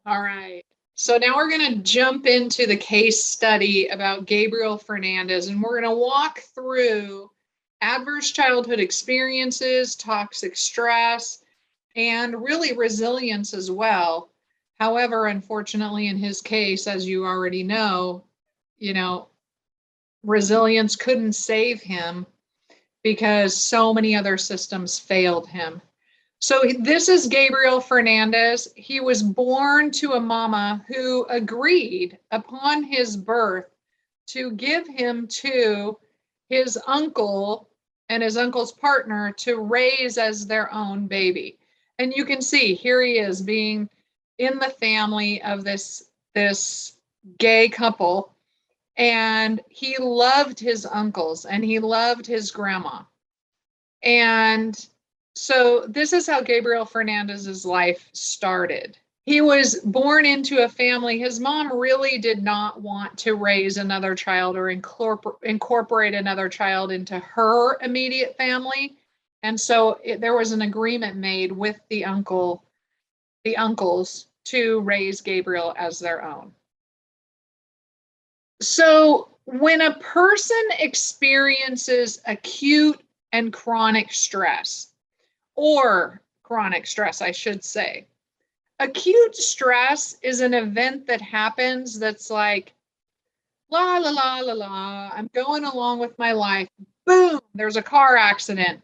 All right. So now we're going to jump into the case study about Gabriel Fernandez, and we're going to walk through adverse childhood experiences, toxic stress, and really resilience as well. However, unfortunately, in his case, as you already know, you know, resilience couldn't save him because so many other systems failed him. So this is Gabriel Fernandez. He was born to a mama who agreed upon his birth to give him to his uncle and his uncle's partner to raise as their own baby. And you can see here he is being in the family of this gay couple, and he loved his uncles and he loved his grandma. And so this is how Gabriel Fernandez's life started. He was born into a family. His mom really did not want to raise another child or incorporate another child into her immediate family. And so there was an agreement made with the uncles to raise Gabriel as their own. So when a person experiences acute and chronic stress, or chronic stress, I should say. Acute stress is an event that happens that's like, la, la, la, la, la, I'm going along with my life. Boom, there's a car accident.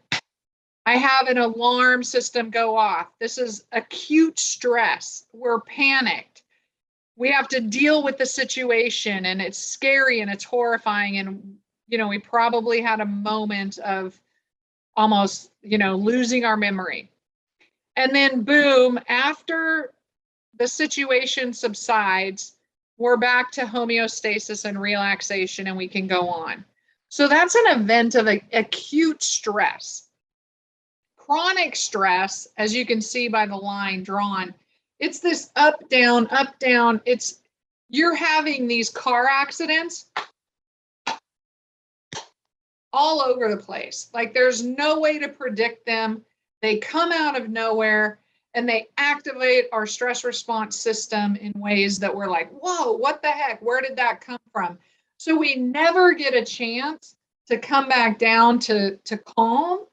I have an alarm system go off. This is acute stress. We're panicked. We have to deal with the situation, and it's scary and it's horrifying. And, we probably had a moment of almost, losing our memory. And then boom, after the situation subsides, we're back to homeostasis and relaxation, and we can go on. So that's an event of acute stress. Chronic stress, as you can see by the line drawn, it's this up, down, up, down. You're having these car accidents all over the place. Like there's no way to predict them. They come out of nowhere and they activate our stress response system in ways that we're like, whoa, what the heck? Where did that come from? So we never get a chance to come back down to calm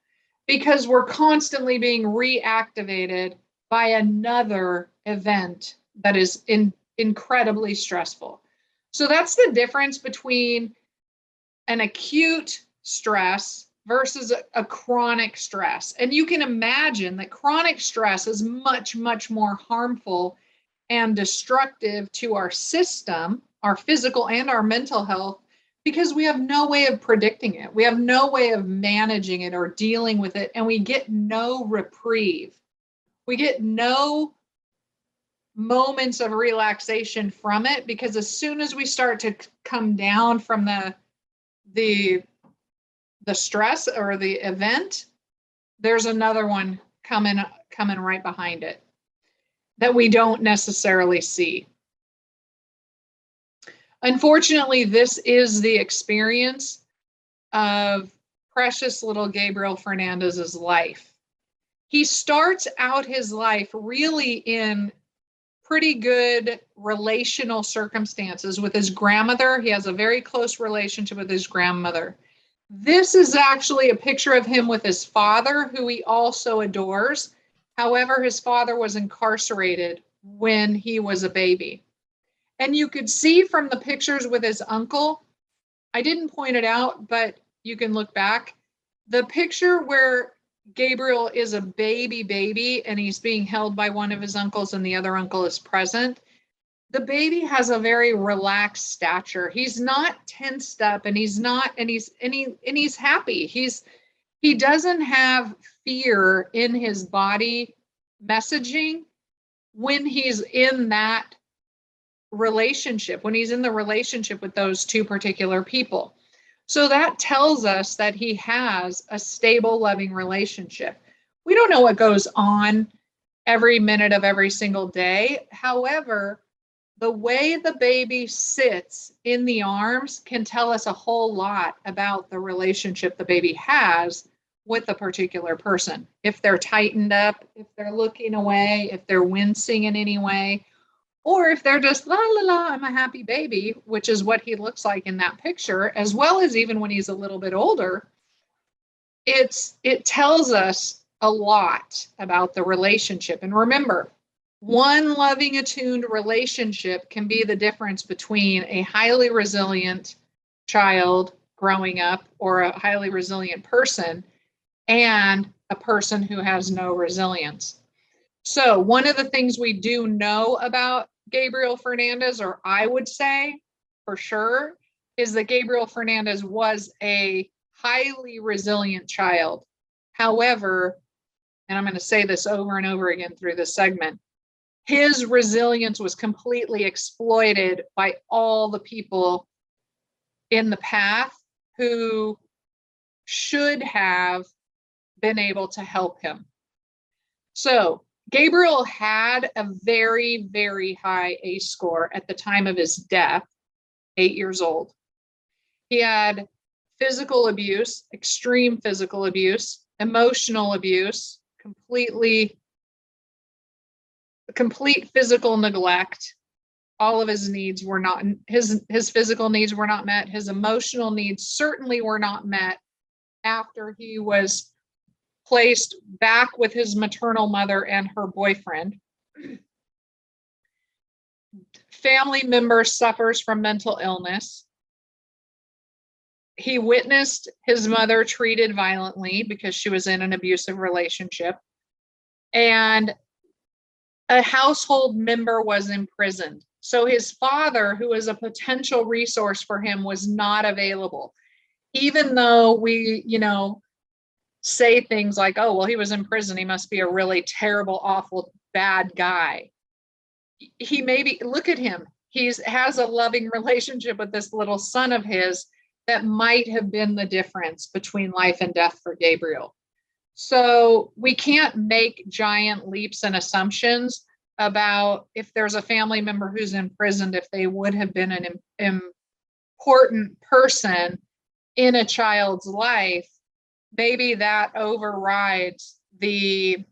because we're constantly being reactivated by another event that is incredibly stressful. So that's the difference between an acute stress versus a chronic stress. And you can imagine that chronic stress is much, much more harmful and destructive to our system, our physical and our mental health, because we have no way of predicting it. We have no way of managing it or dealing with it, and we get no reprieve. We get no moments of relaxation from it, because as soon as we start to come down from the stress or the event, there's another one coming right behind it that we don't necessarily see. Unfortunately, this is the experience of precious little Gabriel Fernandez's life. He starts out his life really in pretty good relational circumstances with his grandmother. He has a very close relationship with his grandmother. This is actually a picture of him with his father, who he also adores. However, his father was incarcerated when he was a baby. And you could see from the pictures with his uncle, I didn't point it out, but you can look back. The picture where Gabriel is a baby and he's being held by one of his uncles and the other uncle is present, the baby has a very relaxed stature. He's not tensed up, and he's happy. He doesn't have fear in his body messaging when he's in that relationship, when he's in the relationship with those two particular people. So that tells us that he has a stable, loving relationship. We don't know what goes on every minute of every single day. However, the way the baby sits in the arms can tell us a whole lot about the relationship the baby has with a particular person. If they're tightened up, if they're looking away, if they're wincing in any way, Or if they're just la la la, I'm a happy baby, which is what he looks like in that picture, as well as even when he's a little bit older, it tells us a lot about the relationship. And remember, one loving, attuned relationship can be the difference between a highly resilient child growing up or a highly resilient person and a person who has no resilience. So, one of the things we do know about Gabriel Fernandez, or I would say for sure, is that Gabriel Fernandez was a highly resilient child. However, and I'm going to say this over and over again through this segment, his resilience was completely exploited by all the people in the path who should have been able to help him. So, Gabriel had a very, very high ACE score at the time of his death, 8 years old. He had physical abuse, extreme physical abuse, emotional abuse, complete physical neglect. All of his needs were not, his physical needs were not met. His emotional needs certainly were not met after he was placed back with his maternal mother and her boyfriend. Family member suffers from mental illness. He witnessed his mother treated violently because she was in an abusive relationship. And a household member was imprisoned. So his father, who was a potential resource for him, was not available. Even though we, say things like, oh, well, he was in prison, he must be a really terrible, awful, bad guy. He maybe, look at him, has a loving relationship with this little son of his that might have been the difference between life and death for Gabriel. So we can't make giant leaps and assumptions about if there's a family member who's imprisoned, if they would have been an important person in a child's life. Maybe that overrides the,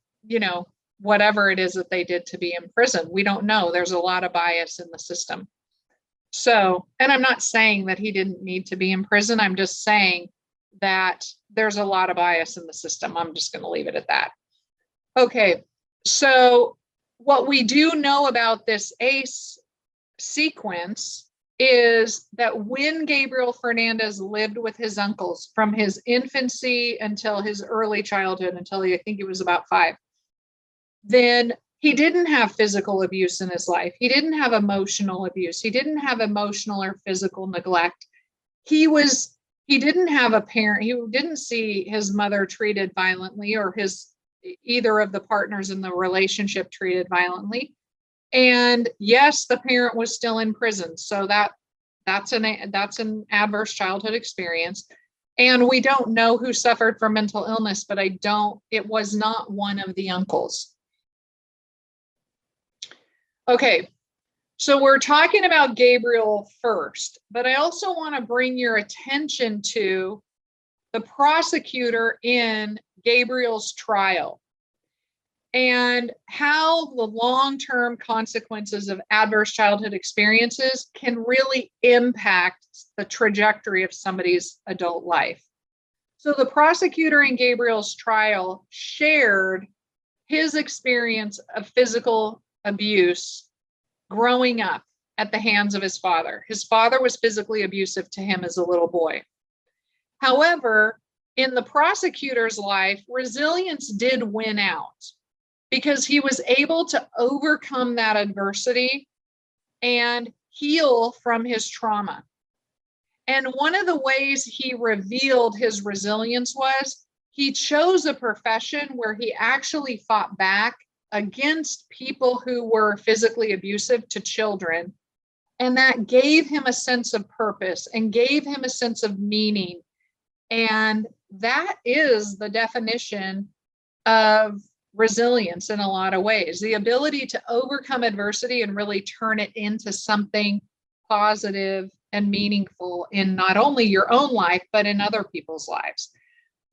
whatever it is that they did to be in prison. We don't know. There's a lot of bias in the system. So, and I'm not saying that he didn't need to be in prison. I'm just saying that there's a lot of bias in the system. I'm just going to leave it at that. Okay. So what we do know about this ACE sequence is that when Gabriel Fernandez lived with his uncles from his infancy until his early childhood, until I think he was about 5, then he didn't have physical abuse in his life. He didn't have emotional abuse. He didn't have emotional or physical neglect. He didn't have a parent. He didn't see his mother treated violently or either of the partners in the relationship treated violently. And yes, the parent was still in prison. So that's an adverse childhood experience. And we don't know who suffered from mental illness, but it was not one of the uncles. Okay, so we're talking about Gabriel first, but I also want to bring your attention to the prosecutor in Gabriel's trial and how the long-term consequences of adverse childhood experiences can really impact the trajectory of somebody's adult life. So the prosecutor in Gabriel's trial shared his experience of physical abuse growing up at the hands of his father. His father was physically abusive to him as a little boy. However, in the prosecutor's life, resilience did win out because he was able to overcome that adversity and heal from his trauma. And one of the ways he revealed his resilience was he chose a profession where he actually fought back against people who were physically abusive to children. And that gave him a sense of purpose and gave him a sense of meaning. And that is the definition of resilience in a lot of ways, the ability to overcome adversity and really turn it into something positive and meaningful in not only your own life, but in other people's lives.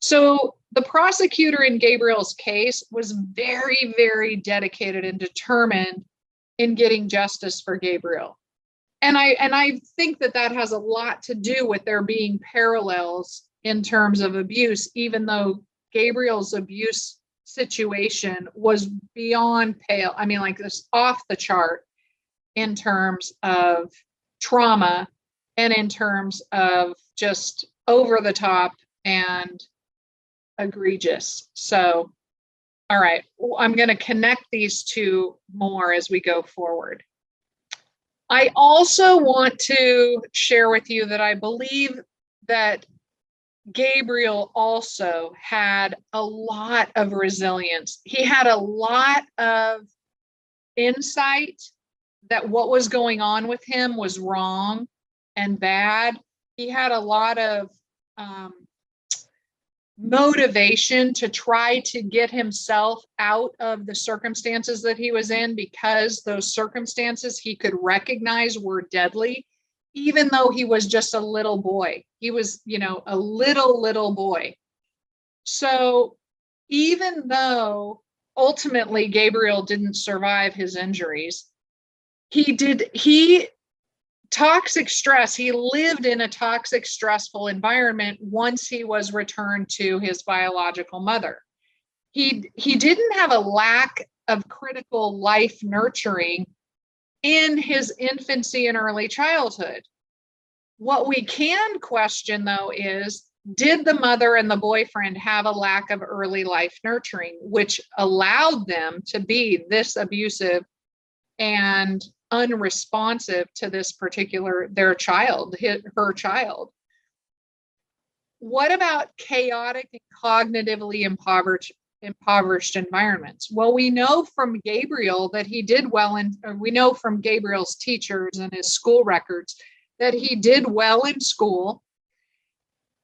So the prosecutor in Gabriel's case was very, very dedicated and determined in getting justice for Gabriel. And I think that that has a lot to do with there being parallels in terms of abuse, even though Gabriel's abuse situation was beyond pale. I mean, like this off the chart in terms of trauma and in terms of just over the top and egregious. So, all right, I'm going to connect these two more as we go forward. I also want to share with you that I believe that Gabriel also had a lot of resilience. He had a lot of insight that what was going on with him was wrong and bad. He had a lot of motivation to try to get himself out of the circumstances that he was in, because those circumstances he could recognize were deadly, even though he was just a little boy. He was, you know, a little boy. So even though ultimately Gabriel didn't survive his injuries, he toxic stress, he lived in a toxic, stressful environment once he was returned to his biological mother. He didn't have a lack of critical life nurturing in his infancy and early childhood. What we can question, though, is did the mother and the boyfriend have a lack of early life nurturing, which allowed them to be this abusive and unresponsive to this particular, her child? What about chaotic and cognitively impoverished environments? Well, we know from Gabriel that he did well we know from Gabriel's teachers and his school records that he did well in school.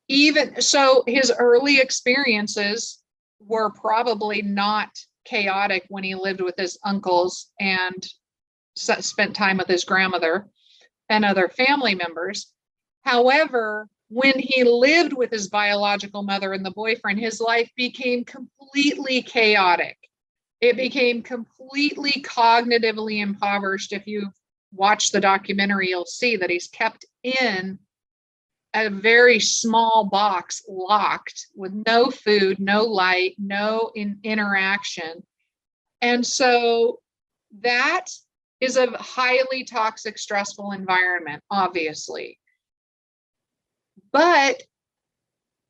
Even so, his early experiences were probably not chaotic when he lived with his uncles and spent time with his grandmother and other family members. However, when he lived with his biological mother and the boyfriend, his life became completely chaotic. It became completely cognitively impoverished. If you watch the documentary, you'll see that he's kept in a very small box, locked, with no food, no light, no interaction. And so that is a highly toxic, stressful environment, obviously. But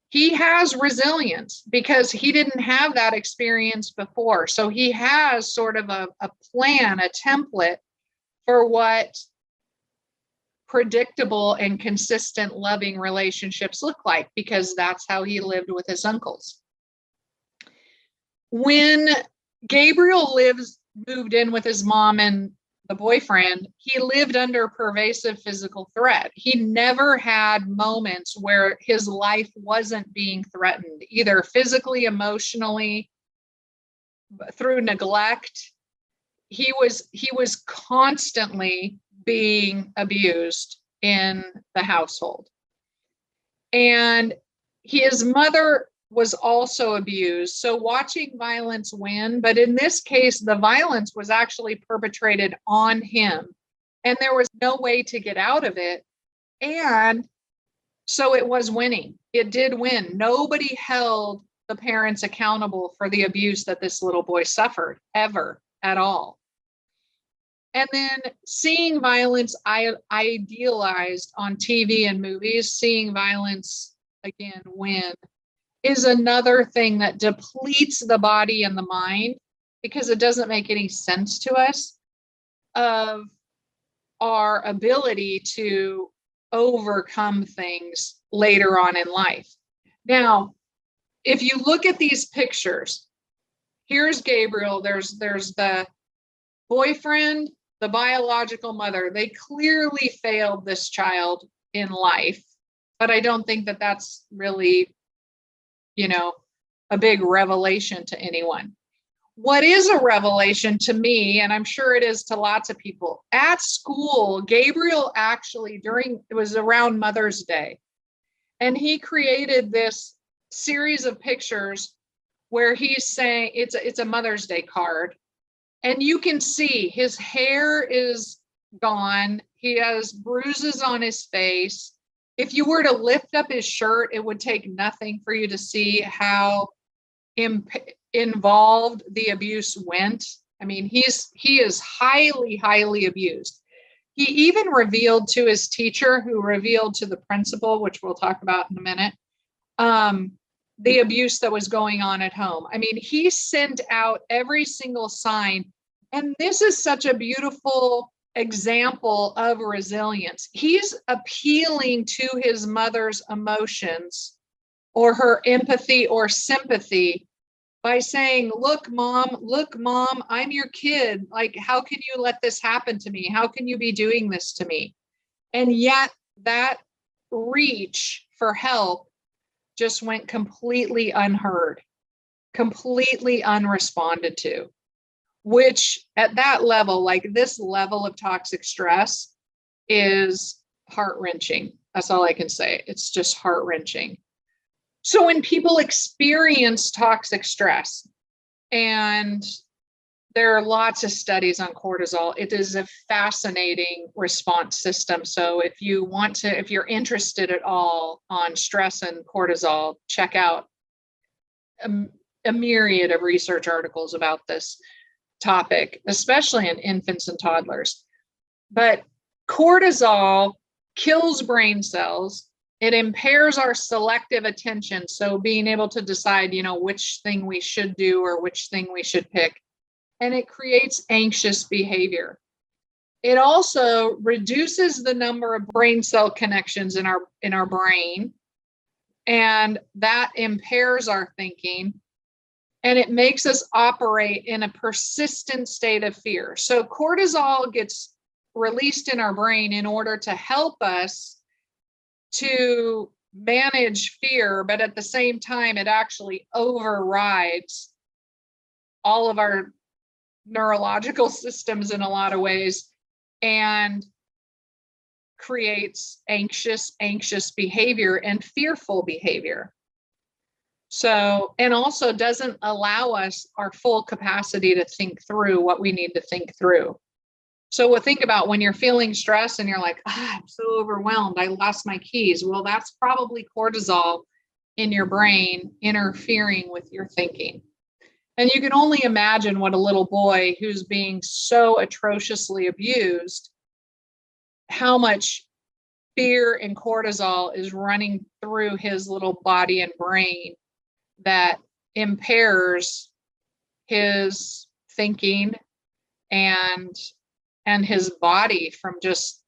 he has resilience because he didn't have that experience before. So he has sort of a plan, a template for what predictable and consistent loving relationships look like, because that's how he lived with his uncles. When Gabriel moved in with his mom and the boyfriend, he lived under pervasive physical threat. He never had moments where his life wasn't being threatened, either physically, emotionally, through neglect. He was constantly being abused in the household. And his mother was also abused. So watching violence win, but in this case, the violence was actually perpetrated on him, and there was no way to get out of it. And so it was winning. It did win. Nobody held the parents accountable for the abuse that this little boy suffered, ever, at all. And then seeing violence idealized on TV and movies, seeing violence again win, is another thing that depletes the body and the mind, because it doesn't make any sense to us of our ability to overcome things later on in life. Now, if you look at these pictures, here's Gabriel, there's the boyfriend, the biological mother. They clearly failed this child in life, but I don't think that that's really, a big revelation to anyone. What is a revelation to me, and I'm sure it is to lots of people, at school, Gabriel actually, it was around Mother's Day, and he created this series of pictures where he's saying, it's a Mother's Day card, And you can see his hair is gone. He has bruises on his face. If you were to lift up his shirt, it would take nothing for you to see how involved the abuse went. I mean, he is highly, highly abused. He even revealed to his teacher, who revealed to the principal, which we'll talk about in a minute, the abuse that was going on at home. I mean, he sent out every single sign. And this is such a beautiful example of resilience. He's appealing to his mother's emotions or her empathy or sympathy by saying, look, mom, I'm your kid. Like, how can you let this happen to me? How can you be doing this to me? And yet that reach for help just went completely unheard, completely unresponded to, which at that level, like this level of toxic stress, is heart-wrenching. That's all I can say. It's just heart-wrenching. So when people experience toxic stress, and there are lots of studies on cortisol, it is a fascinating response system. So if you're interested at all on stress and cortisol, check out a myriad of research articles about this topic, especially in infants and toddlers. But cortisol kills brain cells. It impairs our selective attention. So being able to decide, which thing we should do or which thing we should pick. And it creates anxious behavior. It also reduces the number of brain cell connections in our brain, and that impairs our thinking, and it makes us operate in a persistent state of fear. So cortisol gets released in our brain in order to help us to manage fear, but at the same time, it actually overrides all of our neurological systems in a lot of ways and creates anxious behavior and fearful behavior. So, and also doesn't allow us our full capacity to think through what we need to think through. So we'll think about when you're feeling stress and you're like, I'm so overwhelmed, I lost my keys. Well, that's probably cortisol in your brain interfering with your thinking. And you can only imagine what a little boy who's being so atrociously abused, how much fear and cortisol is running through his little body and brain that impairs his thinking and his body from just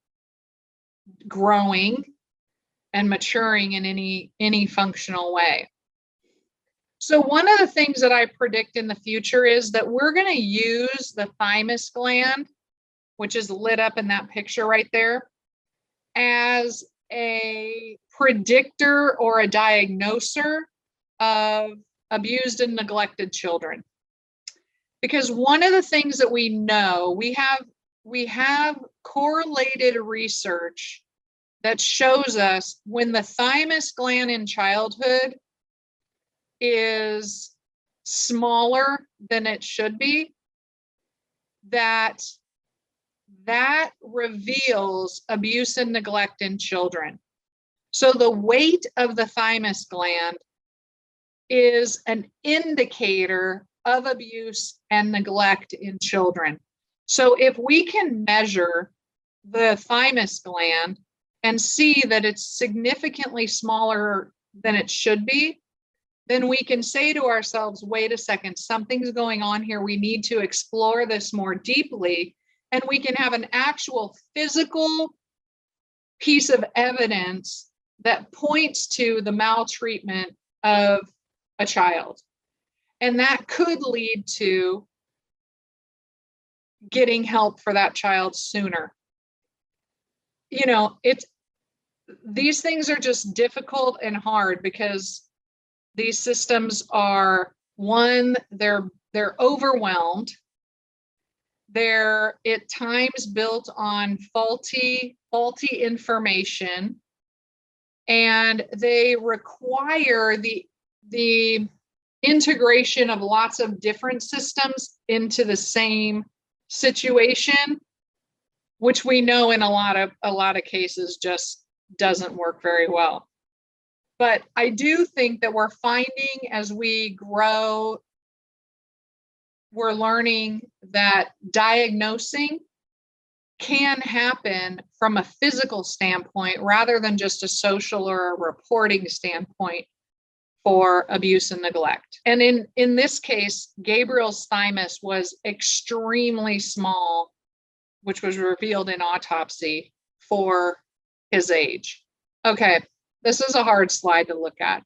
growing and maturing in any functional way. So one of the things that I predict in the future is that we're going to use the thymus gland, which is lit up in that picture right there, as a predictor or a diagnoser of abused and neglected children. Because one of the things that we know, we have correlated research that shows us when the thymus gland in childhood is smaller than it should be, that reveals abuse and neglect in children. So the weight of the thymus gland is an indicator of abuse and neglect in children. So if we can measure the thymus gland and see that it's significantly smaller than it should be, then we can say to ourselves, wait a second, something's going on here. We need to explore this more deeply. And we can have an actual physical piece of evidence that points to the maltreatment of a child. And that could lead to getting help for that child sooner. These things are just difficult and hard because these systems are, one, they're overwhelmed. They're at times built on faulty information, and they require the integration of lots of different systems into the same situation, which we know in a lot of cases just doesn't work very well. But I do think that we're finding as we grow, we're learning that diagnosing can happen from a physical standpoint rather than just a social or a reporting standpoint for abuse and neglect. And in this case, Gabriel's thymus was extremely small, which was revealed in autopsy for his age. Okay, this is a hard slide to look at.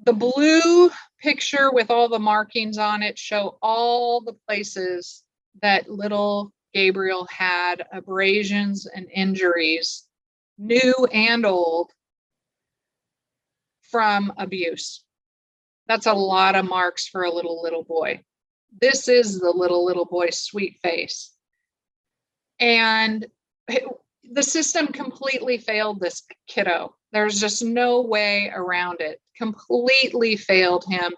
The blue picture with all the markings on it show all the places that little Gabriel had abrasions and injuries, new and old, from abuse. That's a lot of marks for a little boy. This is the little boy's sweet face. And the system completely failed this kiddo. There's just no way around it. Completely failed him.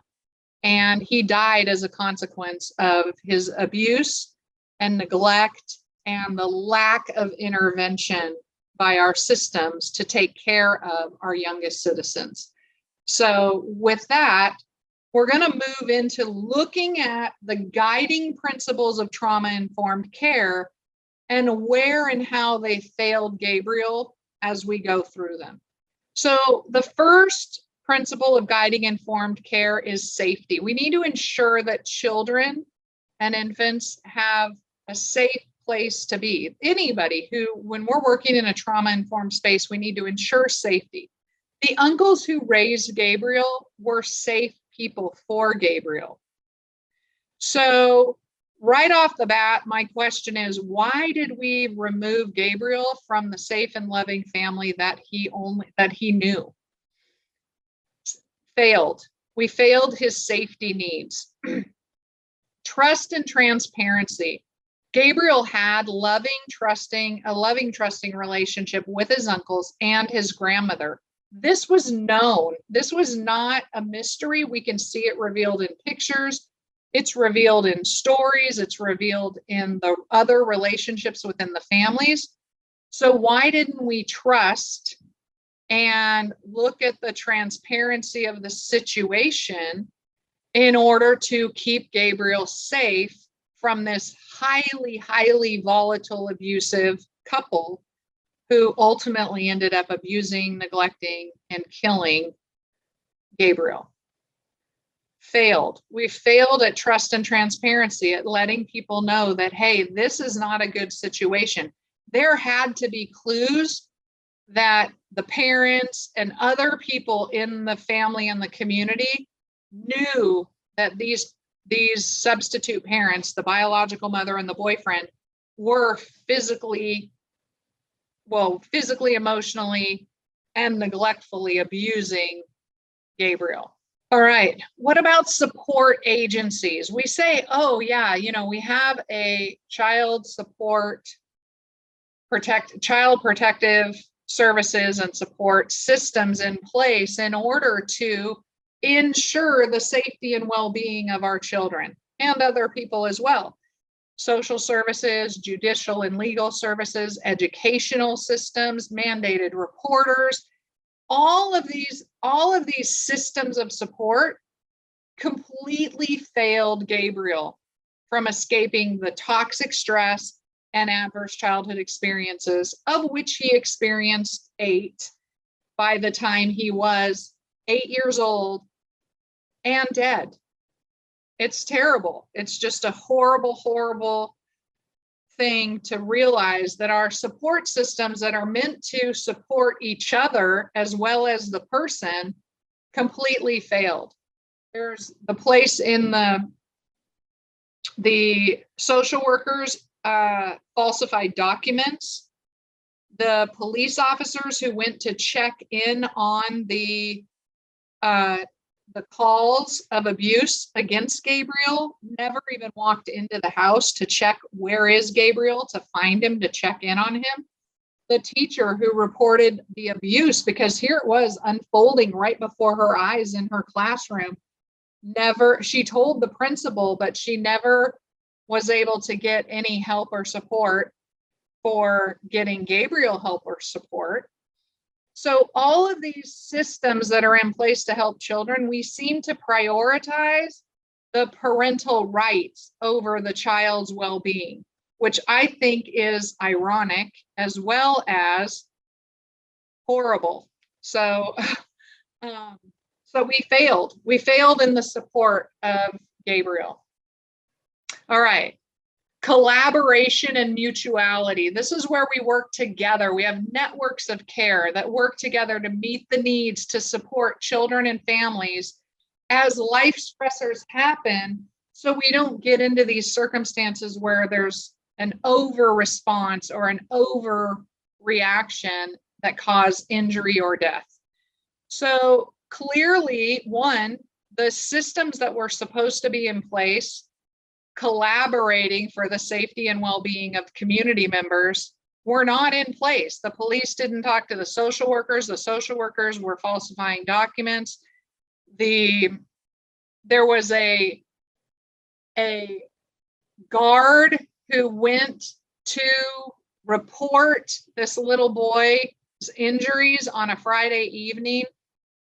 And he died as a consequence of his abuse and neglect and the lack of intervention by our systems to take care of our youngest citizens. So with that, we're going to move into looking at the guiding principles of trauma-informed care and where and how they failed Gabriel as we go through them. So the first principle of guiding informed care is safety. We need to ensure that children and infants have a safe place to be. Anybody who, when we're working in a trauma-informed space, we need to ensure safety. The uncles who raised Gabriel were safe people for Gabriel. So right off the bat, my question is, why did we remove Gabriel from the safe and loving family that he knew? Failed. We failed his safety needs. Trust and transparency. Gabriel had a loving, trusting relationship with his uncles and his grandmother. This was known. This was not a mystery. We can see it revealed in pictures. It's revealed in stories. It's revealed in the other relationships within the families. So why didn't we trust and look at the transparency of the situation in order to keep Gabriel safe from this highly, highly volatile, abusive couple who ultimately ended up abusing, neglecting, and killing Gabriel? Failed. We failed at trust and transparency, at letting people know that, hey, this is not a good situation. There had to be clues that the parents and other people in the family and the community knew that these substitute parents, the biological mother and the boyfriend, were physically, emotionally, and neglectfully abusing Gabriel. All right, what about support agencies? We say, oh yeah, we have a child protective services and support systems in place in order to ensure the safety and well-being of our children and other people as well. Social services, judicial and legal services, educational systems, mandated reporters, all of these systems of support completely failed Gabriel from escaping the toxic stress and adverse childhood experiences, of which he experienced 8 by the time he was 8 years old and dead. It's terrible. It's just a horrible, horrible thing to realize that our support systems that are meant to support each other as well as the person completely failed. There's the place in the social workers falsified documents. The police officers who went to check in on the calls of abuse against Gabriel never even walked into the house to check where is Gabriel, to find him, to check in on him. the teacher who reported the abuse, because here it was unfolding right before her eyes in her classroom. She told the principal, but she never was able to get any help or support for getting Gabriel help or support. So all of these systems that are in place to help children, we seem to prioritize the parental rights over the child's well-being, which I think is ironic as well as horrible. So, so we failed. We failed in the support of Gabriel. All right. Collaboration and mutuality. This is where we work together. We have networks of care that work together to meet the needs to support children and families as life stressors happen, so we don't get into these circumstances where there's an over response or an overreaction that cause injury or death. So clearly, one, the systems that were supposed to be in place collaborating for the safety and well-being of community members were not in place. The police didn't talk to the social workers. The social workers were falsifying documents. There was a guard who went to report this little boy's injuries on a Friday evening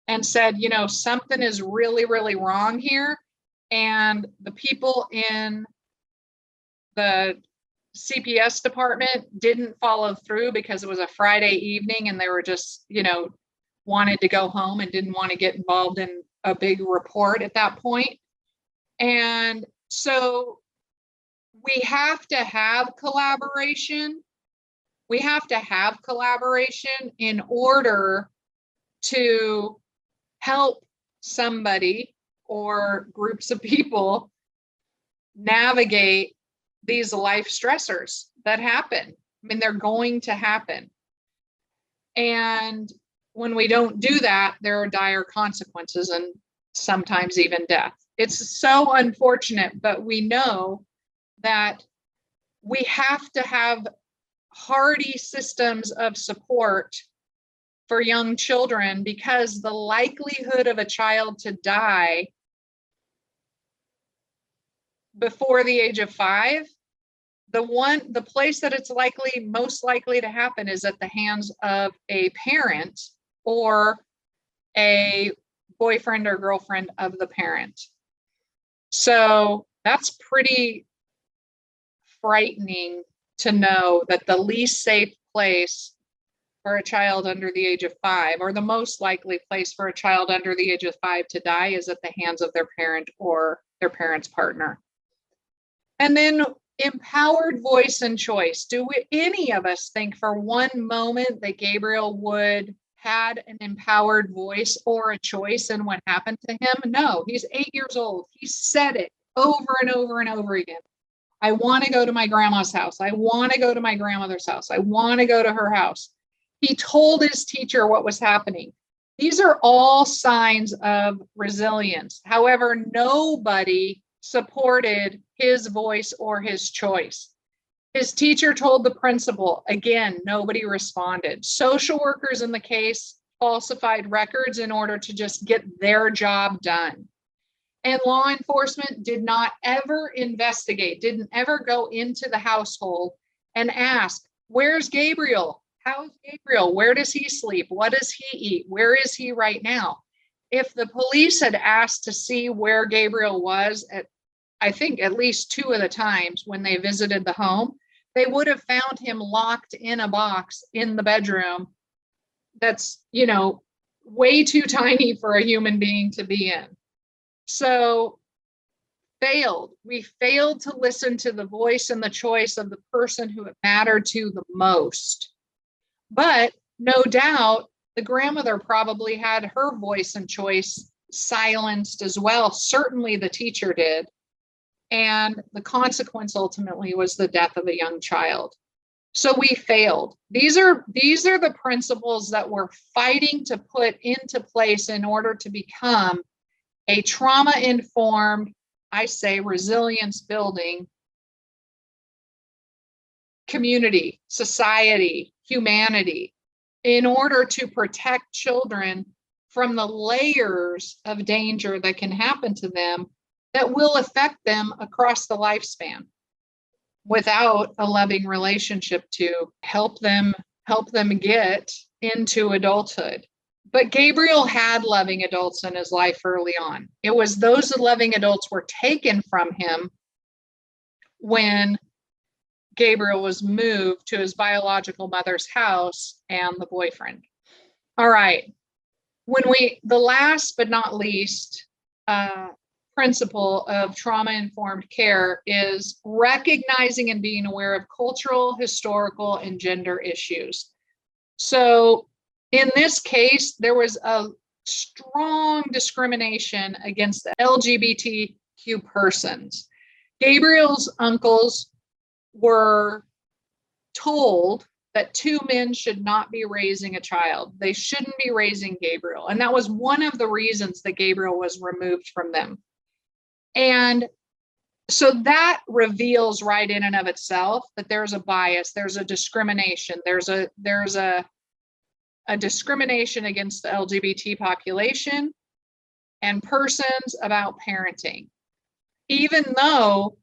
and said, you know, something is really, really wrong here. And the people in the CPS department didn't follow through because it was a Friday evening and they were just, you know, wanted to go home and didn't want to get involved in a big report at that point. And so we have to have collaboration. We have to have collaboration in order to help somebody or groups of people navigate these life stressors that happen. I mean, they're going to happen. And when we don't do that, there are dire consequences and sometimes even death. It's so unfortunate, but we know that we have to have hardy systems of support for young children, because the likelihood of a child to die before the age of 5, the place that it's most likely to happen is at the hands of a parent or a boyfriend or girlfriend of the parent. So that's pretty frightening to know that the least safe place for a child under the age of 5, or the most likely place for a child under the age of 5 to die, is at the hands of their parent or their parent's partner. And then empowered voice and choice. Do any of us think for one moment that Gabriel would had an empowered voice or a choice in what happened to him? No, he's 8 years old. He said it over and over and over again. I want to go to my grandma's house. I want to go to my grandmother's house. I want to go to her house. He told his teacher what was happening. These are all signs of resilience. However, nobody supported his voice or his choice. His teacher told the principal. Again, nobody responded. Social workers in the case falsified records in order to just get their job done. And law enforcement did not ever investigate, didn't ever go into the household and ask, where's Gabriel? How's Gabriel? Where does he sleep? What does he eat? Where is he right now? If the police had asked to see where Gabriel was at, I think, at least 2 of the times when they visited the home, they would have found him locked in a box in the bedroom that's, you know, way too tiny for a human being to be in. So we failed to listen to the voice and the choice of the person who it mattered to the most. But no doubt the grandmother probably had her voice and choice silenced as well. Certainly the teacher did. And the consequence ultimately was the death of a young child. So we failed. These are the principles that we're fighting to put into place in order to become a trauma-informed, I say, resilience-building community, society, humanity in order to protect children from the layers of danger that can happen to them that will affect them across the lifespan without a loving relationship to help them get into adulthood. But Gabriel had loving adults in his life early on. It was those loving adults were taken from him when Gabriel was moved to his biological mother's house and the boyfriend. All right. The last but not least principle of trauma-informed care is recognizing and being aware of cultural, historical, and gender issues. So in this case, there was a strong discrimination against the LGBTQ persons. Gabriel's uncles were told that two men should not be raising a child. They shouldn't be raising Gabriel. And that was one of the reasons that Gabriel was removed from them. And so that reveals right in and of itself that there's a bias, there's a discrimination, there's a discrimination against the LGBT population and persons about parenting, even though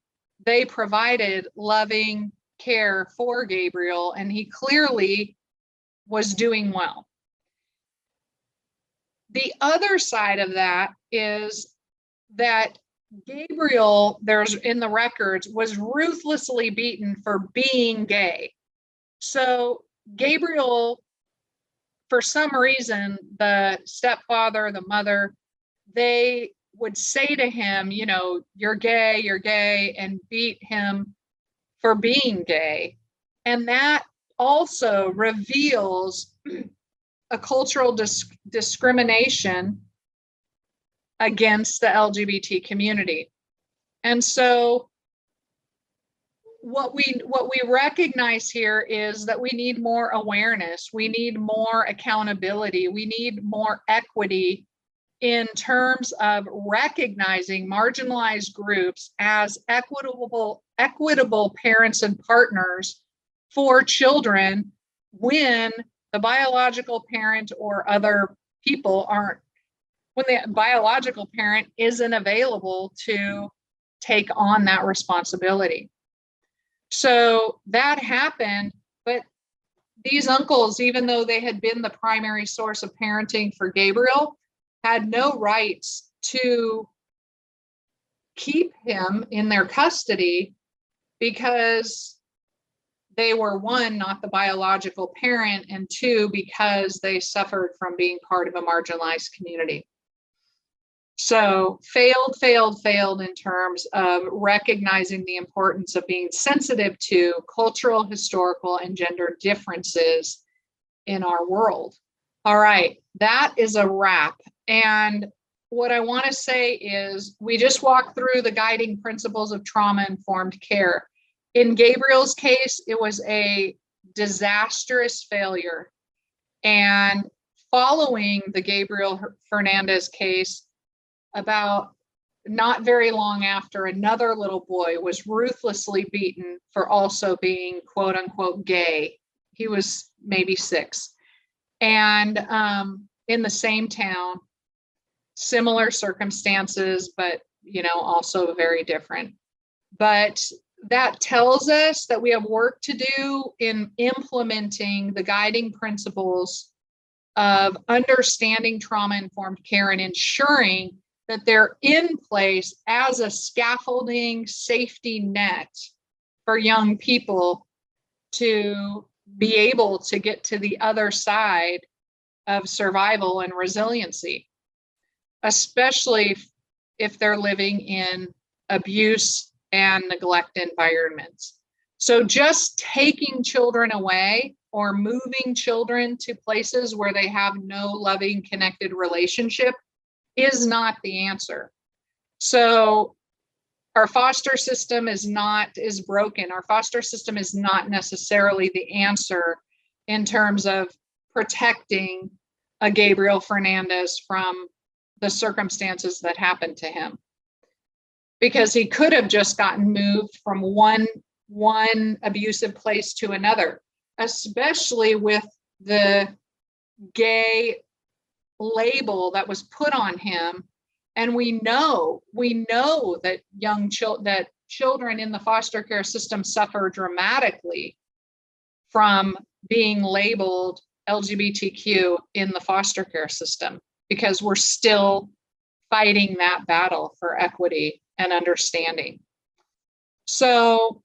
they provided loving care for Gabriel and he clearly was doing well. The other side of that is that Gabriel, there's in the records, was ruthlessly beaten for being gay. So Gabriel, for some reason, the stepfather, the mother, they would say to him, you know, you're gay, and beat him for being gay. And that also reveals a cultural discrimination against the LGBT community. And so what we recognize here is that we need more awareness, we need more accountability, we need more equity in terms of recognizing marginalized groups as equitable parents and partners for children when the biological parent or other people when the biological parent isn't available to take on that responsibility. So that happened, but these uncles, even though they had been the primary source of parenting for Gabriel, had no rights to keep him in their custody because they were, one, not the biological parent, and two, because they suffered from being part of a marginalized community. So failed in terms of recognizing the importance of being sensitive to cultural, historical, and gender differences in our world. All right, that is a wrap. And what I want to say is we just walked through the guiding principles of trauma-informed care. In Gabriel's case, it was a disastrous failure. And following the Gabriel Fernandez case, about not very long after, another little boy was ruthlessly beaten for also being quote unquote gay. He was maybe 6. And in the same town, similar circumstances, but also very different. But that tells us that we have work to do in implementing the guiding principles of understanding trauma-informed care and ensuring that they're in place as a scaffolding safety net for young people to be able to get to the other side of survival and resiliency, especially if they're living in abuse and neglect environments. So just taking children away or moving children to places where they have no loving, connected relationship is not the answer. So our foster system is broken. Our foster system is not necessarily the answer in terms of protecting a Gabriel Fernandez from the circumstances that happened to him. Because he could have just gotten moved from one abusive place to another. especially with the gay label that was put on him. And we know that that children in the foster care system suffer dramatically from being labeled LGBTQ in the foster care system, because we're still fighting that battle for equity and understanding. So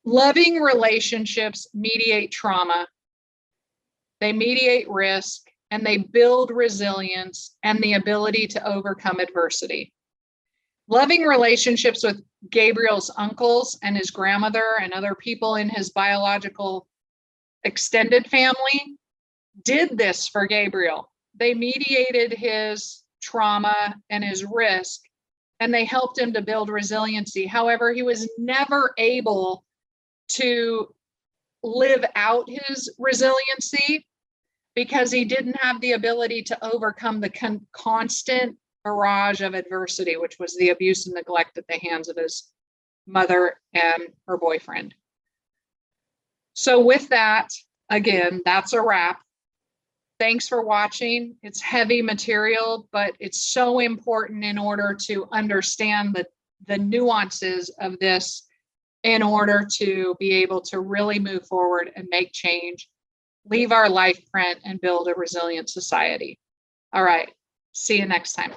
loving relationships mediate trauma, they mediate risk, and they build resilience and the ability to overcome adversity. Loving relationships with Gabriel's uncles and his grandmother and other people in his biological extended family did this for Gabriel. They mediated his trauma and his risk, and they helped him to build resiliency. However, he was never able to live out his resiliency because he didn't have the ability to overcome the constant barrage of adversity, which was the abuse and neglect at the hands of his mother and her boyfriend. So with that, again, that's a wrap. Thanks for watching. It's heavy material, but it's so important in order to understand the nuances of this, in order to be able to really move forward and make change, leave our life print, and build a resilient society. All right, see you next time.